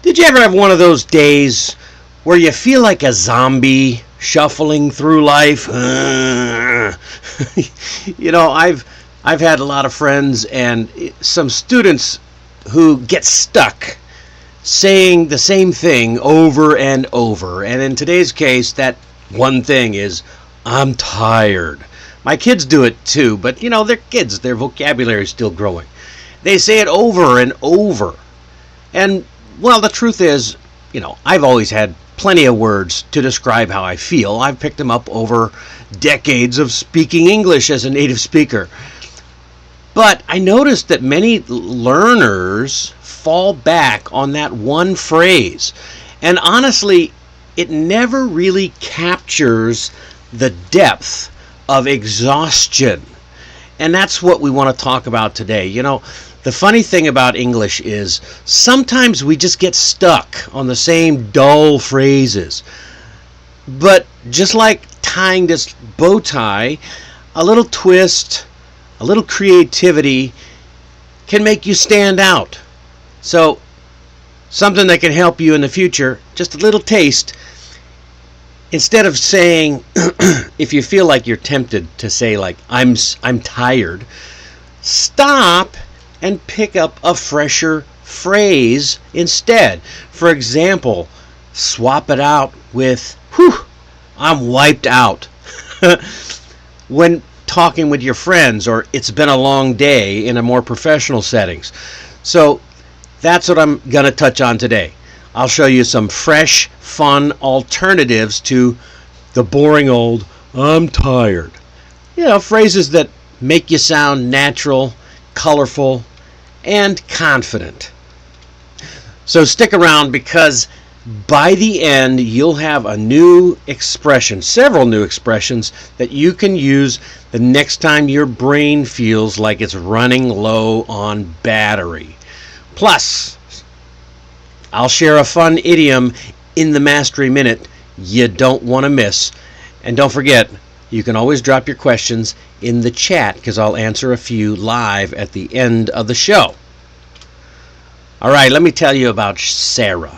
Did you ever have one of those days where you feel like a zombie shuffling through life? I've had a lot of friends and some students who get stuck saying the same thing over and over. And in today's case, that one thing is, I'm tired. My kids do it too, but they're kids. Their vocabulary is still growing. They say it over and over. And well, the truth is, I've always had plenty of words to describe how I feel. I've picked them up over decades of speaking English as a native speaker. But I noticed that many learners fall back on that one phrase. And honestly, it never really captures the depth of exhaustion. And that's what we want to talk about today. The funny thing about English is sometimes we just get stuck on the same dull phrases. But just like tying this bow tie, a little twist, a little creativity can make you stand out. So something that can help you in the future, just a little taste. Instead of saying, if you feel like you're tempted to say like, I'm tired, stop and pick up a fresher phrase instead. For example, swap it out with, I'm wiped out. When talking with your friends, or it's been a long day in a more professional settings. So that's what I'm going to touch on today. I'll show you some fresh, fun alternatives to the boring old, I'm tired. Phrases that make you sound natural, colorful, and confident. So stick around, because by the end you'll have a new expression, several new expressions that you can use the next time your brain feels like it's running low on battery. Plus, I'll share a fun idiom in the Mastery Minute you don't want to miss. And don't forget, you can always drop your questions in the chat, because I'll answer a few live at the end of the show. All right, let me tell you about Sarah.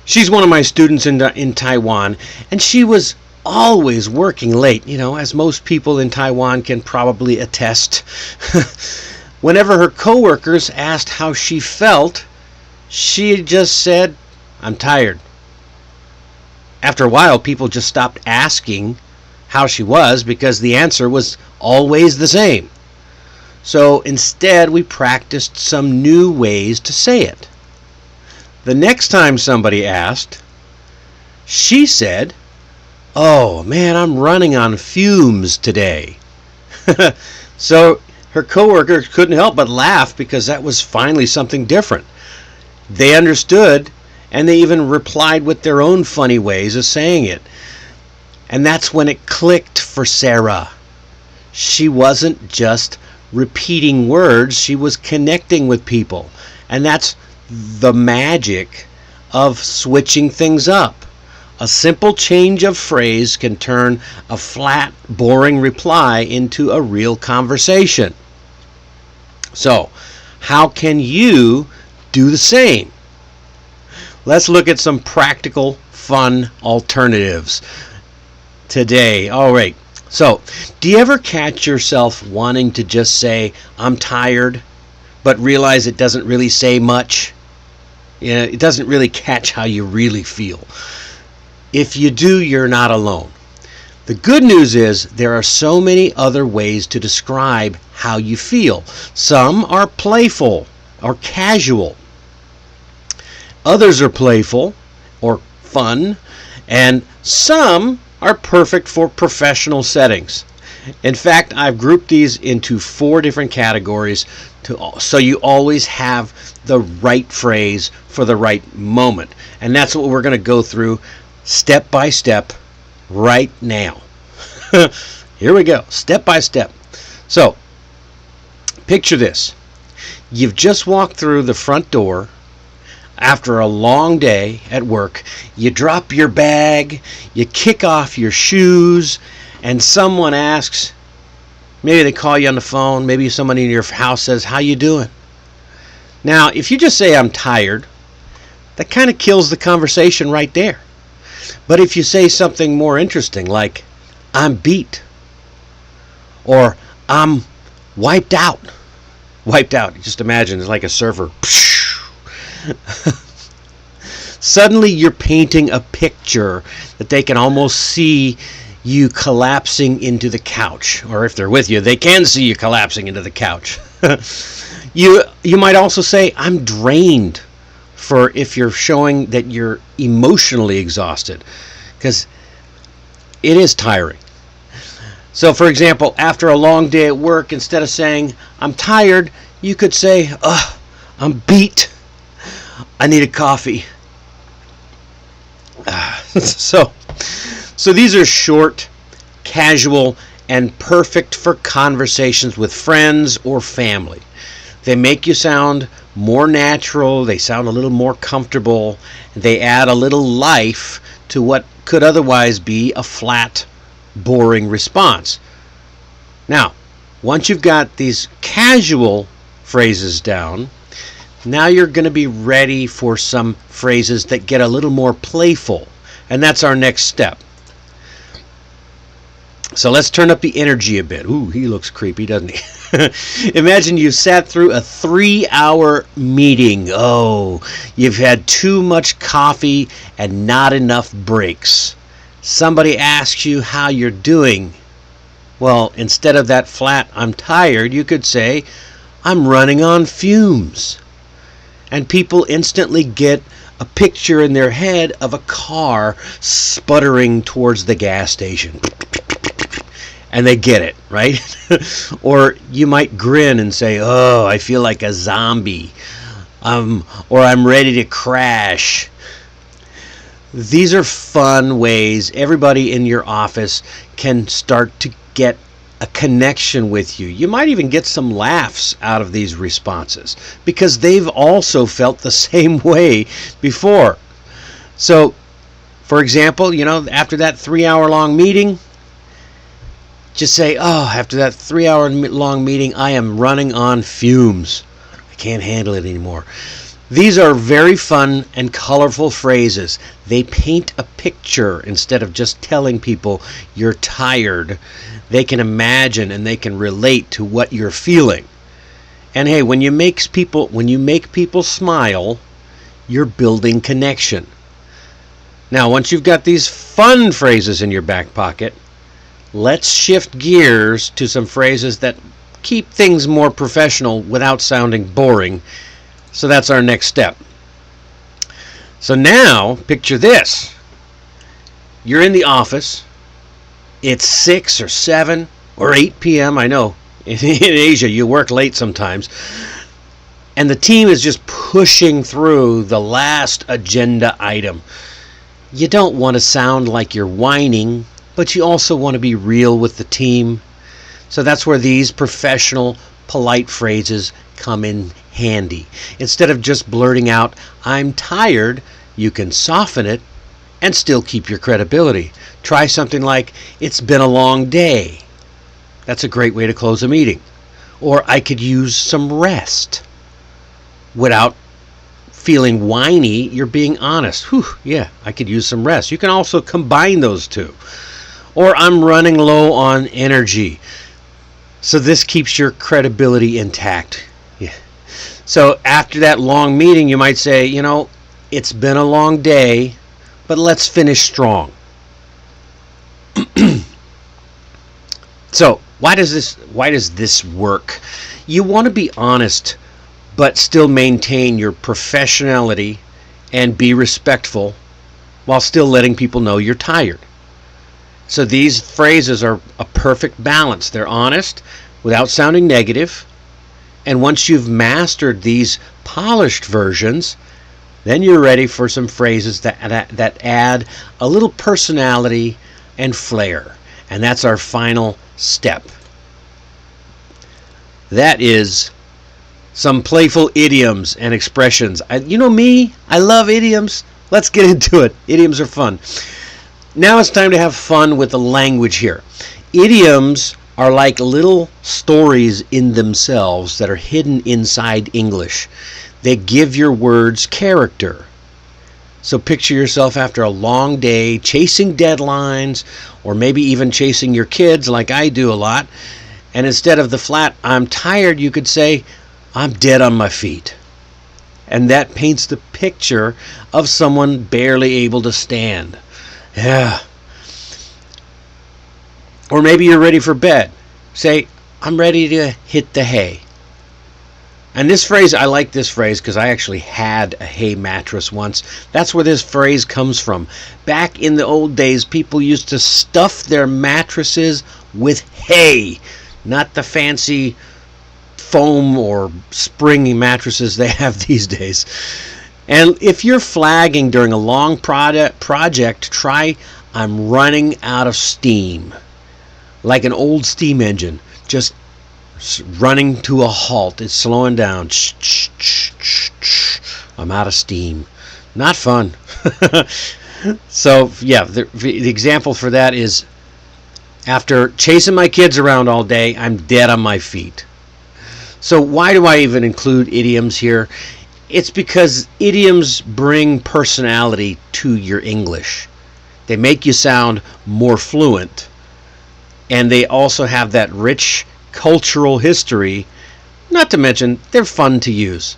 She's one of my students in Taiwan, and she was always working late, as most people in Taiwan can probably attest. Whenever her coworkers asked how she felt, she just said, I'm tired. After a while, people just stopped asking how she was, because the answer was always the same. So instead, we practiced some new ways to say it. The next time somebody asked, she said, oh man, I'm running on fumes today. So her coworkers couldn't help but laugh, because that was finally something different. They understood, and they even replied with their own funny ways of saying it. And that's when it clicked for Sarah. She wasn't just repeating words, she was connecting with people. And that's the magic of switching things up. A simple change of phrase can turn a flat, boring reply into a real conversation. So, how can you do the same? Let's look at some practical, fun alternatives today. All right. So, do you ever catch yourself wanting to just say, I'm tired, but realize it doesn't really say much? It doesn't really catch how you really feel. If you do, you're not alone. The good news is there are so many other ways to describe how you feel. Some are playful or casual. Others are playful or fun, and some are perfect for professional settings. In fact, I've grouped these into 4 different categories so you always have the right phrase for the right moment. And that's what we're going to go through step by step right now. Here we go, step by step. So, picture this. You've just walked through the front door after a long day at work. You drop your bag, you kick off your shoes, and someone asks, maybe they call you on the phone, maybe somebody in your house says, how you doing? Now, if you just say, I'm tired, that kind of kills the conversation right there. But if you say something more interesting like, I'm beat, or I'm wiped out. Wiped out, just imagine, it's like a surfer. Suddenly you're painting a picture that they can almost see you collapsing into the couch. Or if they're with you, they can see you collapsing into the couch. You might also say, I'm drained, for if you're showing that you're emotionally exhausted, because it is tiring. So, for example, after a long day at work, instead of saying, I'm tired, you could say, I'm beat. I need a coffee. So these are short, casual, and perfect for conversations with friends or family. They make you sound more natural, they sound a little more comfortable, they add a little life to what could otherwise be a flat, boring response. Now, once you've got these casual phrases down, now you're going to be ready for some phrases that get a little more playful. And that's our next step. So let's turn up the energy a bit. Ooh, he looks creepy, doesn't he? Imagine you sat through a 3-hour meeting. Oh, you've had too much coffee and not enough breaks. Somebody asks you how you're doing. Well, instead of that flat, I'm tired, you could say, I'm running on fumes. And people instantly get a picture in their head of a car sputtering towards the gas station. And they get it, right? Or you might grin and say, oh, I feel like a zombie. Or I'm ready to crash. These are fun ways everybody in your office can start to get a connection with you. You might even get some laughs out of these responses because they've also felt the same way before. So, for example, after that 3-hour long meeting, just say, after that 3-hour long meeting, I am running on fumes. I can't handle it anymore. These are very fun and colorful phrases. They paint a picture instead of just telling people you're tired. They can imagine and they can relate to what you're feeling. And hey, when you make people smile, you're building connection. Now, once you've got these fun phrases in your back pocket, let's shift gears to some phrases that keep things more professional without sounding boring. So that's our next step. So now, picture this. You're in the office. It's 6 or 7 or 8 p.m. I know, in Asia you work late sometimes. And the team is just pushing through the last agenda item. You don't want to sound like you're whining, but you also want to be real with the team. So that's where these professional, polite phrases come in handy. Instead of just blurting out, I'm tired, you can soften it and still keep your credibility. Try something like, it's been a long day. That's a great way to close a meeting. Or I could use some rest. Without feeling whiny, you're being honest. Whew, yeah, I could use some rest. You can also combine those two. Or I'm running low on energy. So this keeps your credibility intact. Yeah. So after that long meeting, you might say, it's been a long day, but let's finish strong. So why does this work? You want to be honest, but still maintain your professionality and be respectful while still letting people know you're tired. So these phrases are a perfect balance. They're honest without sounding negative. And once you've mastered these polished versions, then you're ready for some phrases that add a little personality and flair. And that's our final step. That is some playful idioms and expressions. You know me, I love idioms. Let's get into it. Idioms are fun. Now it's time to have fun with the language here. Idioms are like little stories in themselves that are hidden inside English. They give your words character. So picture yourself after a long day chasing deadlines, or maybe even chasing your kids like I do a lot, and instead of the flat "I'm tired," you could say "I'm dead on my feet." And that paints the picture of someone barely able to stand. Yeah. Or maybe you're ready for bed. Say, "I'm ready to hit the hay." And this phrase, I like this phrase because I actually had a hay mattress once. That's where this phrase comes from. Back in the old days, people used to stuff their mattresses with hay, not the fancy foam or springy mattresses they have these days. And if you're flagging during a long project, try "I'm running out of steam." Like an old steam engine, just running to a halt. It's slowing down. I'm out of steam. Not fun. So, yeah, the example for that is, after chasing my kids around all day, I'm dead on my feet. So why do I even include idioms here? It's because idioms bring personality to your English. They make you sound more fluent, and they also have that rich cultural history, not to mention they're fun to use.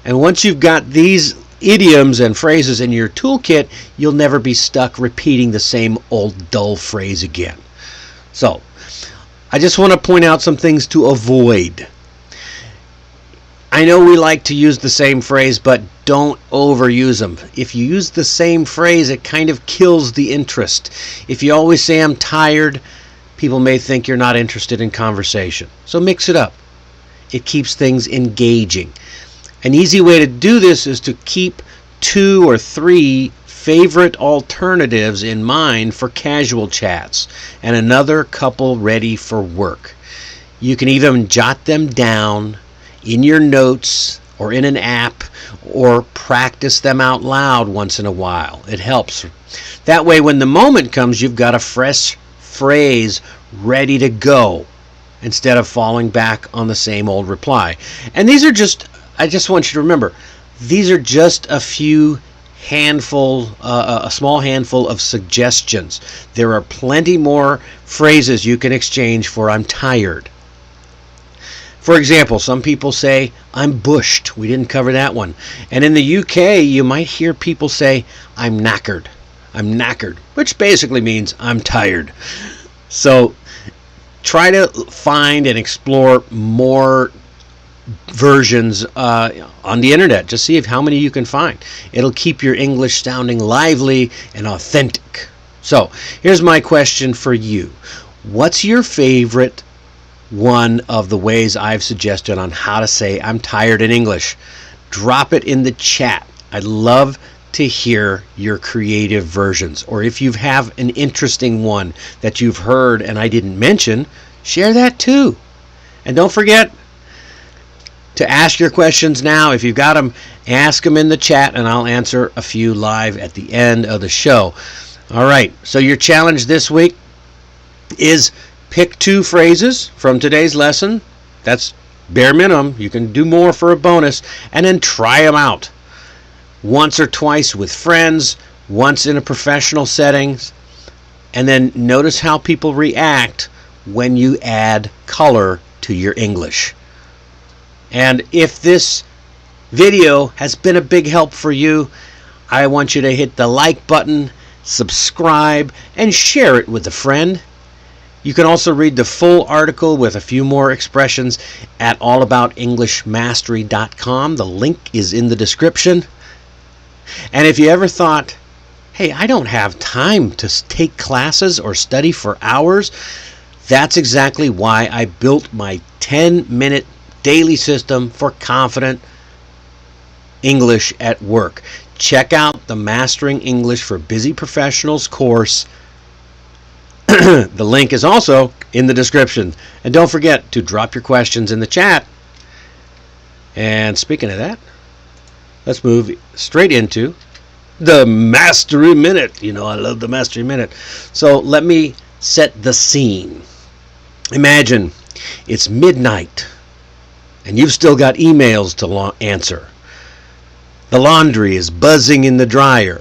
And once you've got these idioms and phrases in your toolkit, you'll never be stuck repeating the same old dull phrase again. So, I just want to point out some things to avoid. I know we like to use the same phrase, but don't overuse them. If you use the same phrase, it kind of kills the interest. If you always say "I'm tired," people may think you're not interested in conversation. So mix it up. It keeps things engaging. An easy way to do this is to keep 2 or 3 favorite alternatives in mind for casual chats, and another couple ready for work. You can even jot them down in your notes or in an app, or practice them out loud once in a while. It helps. That way, when the moment comes, you've got a fresh phrase ready to go, instead of falling back on the same old reply. And I just want you to remember, these are just a small handful of suggestions. There are plenty more phrases you can exchange for "I'm tired." For example, some people say "I'm bushed." We didn't cover that one. And in the UK, you might hear people say "I'm knackered." I'm knackered, which basically means "I'm tired." So try to find and explore more versions on the internet. Just see how many you can find. It'll keep your English sounding lively and authentic. So here's my question for you. What's your favorite one of the ways I've suggested on how to say "I'm tired" in English? Drop it in the chat. I'd love to hear your creative versions. Or if you have an interesting one that you've heard and I didn't mention, share that too. And don't forget to ask your questions now. If you've got them, ask them in the chat and I'll answer a few live at the end of the show. All right, so your challenge this week is pick 2 phrases from today's lesson. That's bare minimum. You can do more for a bonus, and then try them out. Once or twice with friends, once in a professional setting, and then notice how people react when you add color to your English. And if this video has been a big help for you, I want you to hit the like button, subscribe, and share it with a friend. You can also read the full article with a few more expressions at allaboutenglishmastery.com. The link is in the description. And if you ever thought, "Hey, I don't have time to take classes or study for hours," that's exactly why I built my 10-minute daily system for confident English at work. Check out the Mastering English for Busy Professionals course. The link is also in the description. And don't forget to drop your questions in the chat. And speaking of that, let's move straight into the Mastery Minute. You know, I love the Mastery Minute. So let me set the scene. Imagine it's midnight and you've still got emails to answer. The laundry is buzzing in the dryer,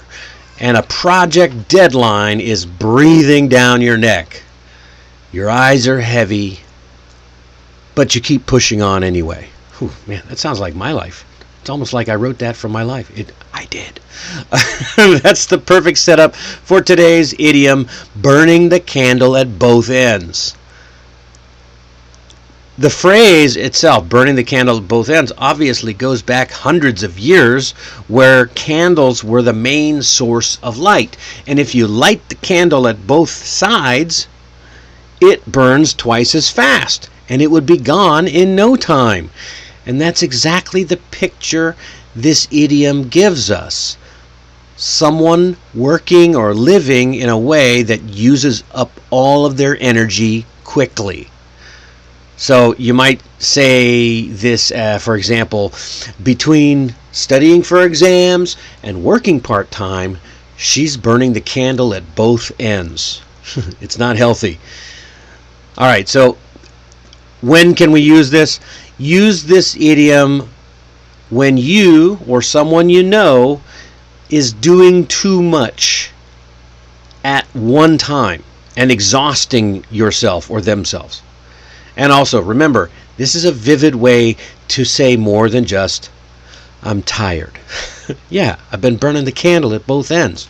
and a project deadline is breathing down your neck. Your eyes are heavy, but you keep pushing on anyway. Whew, man, that sounds like my life. It's almost like I wrote that from my life. I did. That's the perfect setup for today's idiom, burning the candle at both ends. The phrase itself, burning the candle at both ends, obviously goes back hundreds of years where candles were the main source of light. And if you light the candle at both sides, it burns twice as fast, and it would be gone in no time. And that's exactly the picture this idiom gives us. Someone working or living in a way that uses up all of their energy quickly. So you might say this, for example, between studying for exams and working part-time, she's burning the candle at both ends. It's not healthy. All right, so when can we use this? Use this idiom when you or someone you know is doing too much at one time and exhausting yourself or themselves. And also, remember, this is a vivid way to say more than just, I'm tired. Yeah, I've been burning the candle at both ends.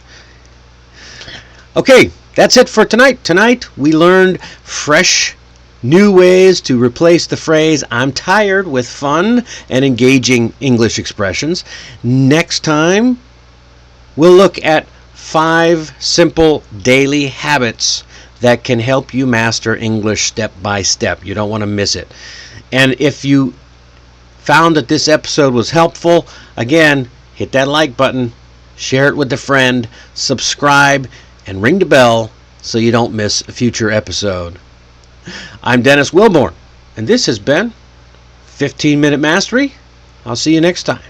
Okay, that's it for tonight. Tonight, we learned fresh, new ways to replace the phrase, I'm tired, with fun and engaging English expressions. Next time, we'll look at 5 simple daily habits that can help you master English step by step. You don't want to miss it. And if you found that this episode was helpful, again, hit that like button, share it with a friend, subscribe, and ring the bell so you don't miss a future episode. I'm Dennis Wilborn, and this has been 15 Minute Mastery. I'll see you next time.